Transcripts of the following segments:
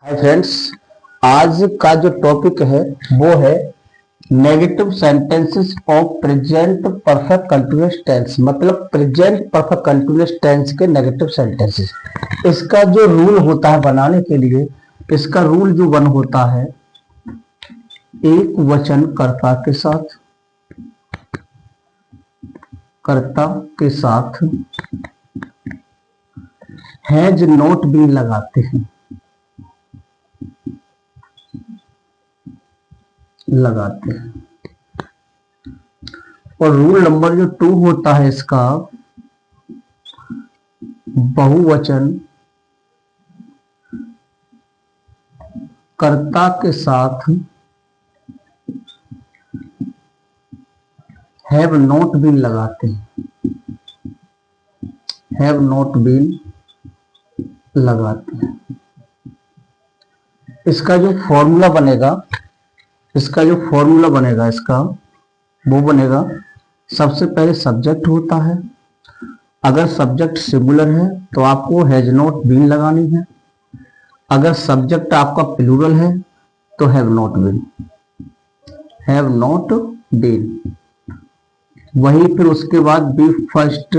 Hi friends, आज का जो टॉपिक है वो है negative sentences of present perfect continuous tense. मतलब प्रेजेंट परफेक्ट कंटिन्यूअस टेंस के नेगेटिव सेंटेंसेस। इसका जो रूल होता है बनाने के लिए, इसका रूल जो वन होता है, एक वचन कर्ता के साथ हैज नॉट बीन लगाते हैं, और रूल नंबर जो 2 होता है इसका, बहुवचन कर्ता के साथ हैव नॉट बीन लगाते हैं, हैव नॉट बीन लगाते हैं। इसका जो फॉर्मूला बनेगा, इसका वो बनेगा, सबसे पहले सब्जेक्ट होता है। अगर सब्जेक्ट सिंगुलर है तो आपको हैज नॉट बीन लगानी है। अगर सब्जेक्ट आपका प्लूरल है तो हैव नॉट बीन। वही फिर उसके बाद बी फर्स्ट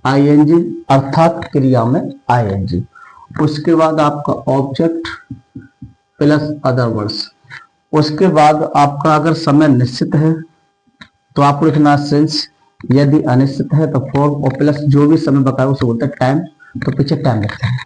आईएनजी अर्थात क्रिया में आईएनजी। उसके बाद आपका ऑब्जेक्ट प्लस अदर वर्ड्स। उसके बाद आपका अगर समय निश्चित है तो आपको लिखना सिंस, यदि अनिश्चित है तो फॉर, और प्लस जो भी समय बताया उसे बोलते हैं टाइम, तो पीछे टाइम लिखते हैं।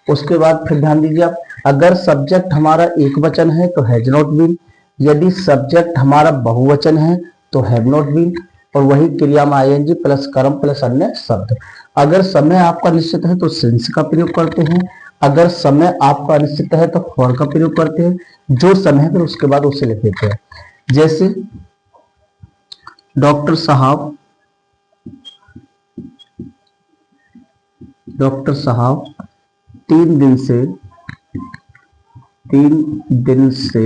उसके बाद फिर ध्यान दीजिए आप, अगर सब्जेक्ट हमारा एक वचन है तो हैज नॉट बीन, यदि सब्जेक्ट हमारा बहुवचन है तो हैव नॉट बीन, और वही क्रिया में आईएनजी प्लस कर्म प्लस अन्य शब्द। अगर समय आपका निश्चित है तो सिंस का प्रयोग करते हैं, अगर समय आपका अनिश्चित है तो फॉर का प्रयोग करते हैं। जो समय है फिर उसके बाद उसे लिख देते हैं। जैसे डॉक्टर साहब 3 दिन से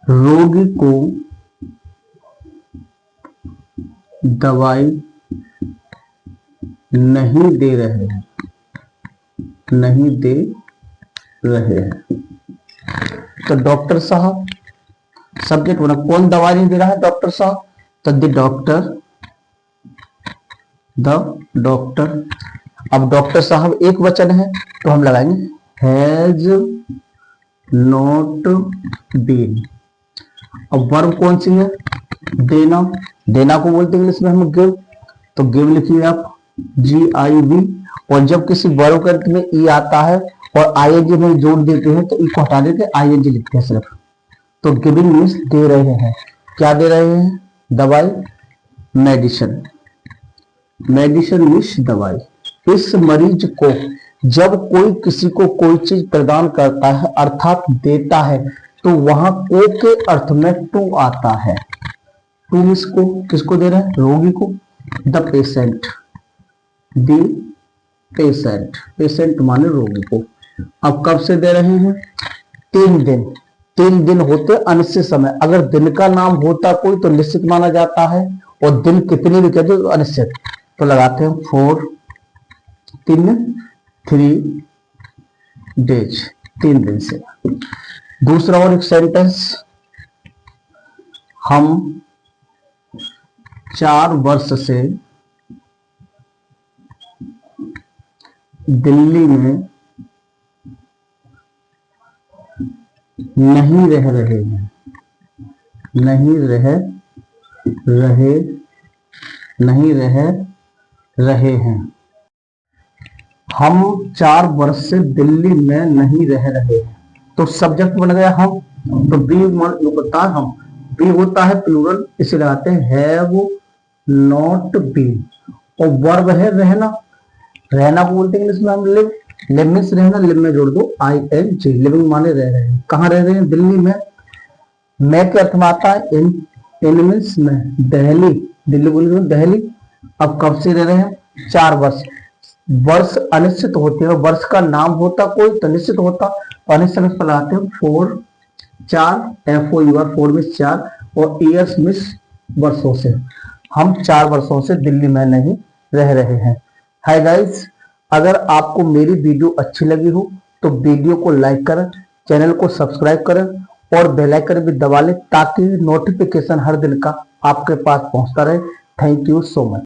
रोगी को दवाई नहीं दे रहे हैं। तो डॉक्टर साहब सब्जेक्ट बना, कौन दवाई नहीं दे रहा है? डॉक्टर साहब। तो द डॉक्टर। अब डॉक्टर साहब एक वचन है तो हम लगाएंगे हैज नॉट बीन। अब वर्ब कौन सी है? देना को बोलते हैं इंग्लिश में हम गिव, तो गिव लिखिए आप GIV। और जब किसी वर्ब के अंत में ई आता है और आईएनजी में जोड़ देते हैं तो ई को हटा देते हैं, आईएनजी लिखते हैं सिर्फ। तो गिविंग मीन्स दे रहे हैं। क्या दे रहे हैं? दवाई, मेडिसिन मीन्स दवाई। इस मरीज को, जब कोई किसी को कोई चीज प्रदान करता है अर्थात देता है, तो वहां को के अर्थ में टू आता है। टू मीन्स को, किसको दे रहे हैं? रोगी को। द पेशेंट माने रोगी को। अब कब से दे रहे हैं? 3 दिन होते अनिश्चित समय। अगर दिन का नाम होता कोई तो निश्चित माना जाता है, और दिन कितने भी कहते तो अनिश्चित, तो लगाते हैं 3 डेज, 3 दिन से। दूसरा और एक सेंटेंस, हम 4 वर्ष से दिल्ली में नहीं रह रहे हैं। हम 4 वर्ष से दिल्ली में नहीं रह रहे हैं। तो सब्जेक्ट बन गया हम, तो बी होता है हम, बी होता है प्लूरल, इसे लगाते हैं हैव नॉट बीन। और वर्ब है रहना को बोलते हैं इंग्लिश में हम लिव मीन्स रहना, लिव में जोड़ दो ING, लिविंग माने रह रहे हैं। कहाँ रह रहे हैं? दिल्ली में। मैं के अर्थ में आता है इन मीन्स में, दिल्ली बोल दिल्ली। अब कब से रह रहे हैं? 4 वर्ष। वर्ष अनिश्चित होते हैं, वर्ष का नाम होता कोई तो निश्चित होता, अनिश्चित पर लगाते हैं 4 FOUR, 4 मीन्स 4, और ईयर्स मीन्स वर्षों से। हम 4 वर्षों से दिल्ली में नहीं रह रहे हैं। हाय गाइस, अगर आपको मेरी वीडियो अच्छी लगी हो तो वीडियो को लाइक करें, चैनल को सब्सक्राइब करें और बेल आइकन भी दबा लें ताकि नोटिफिकेशन हर दिन का आपके पास पहुंचता रहे। Thank you so much.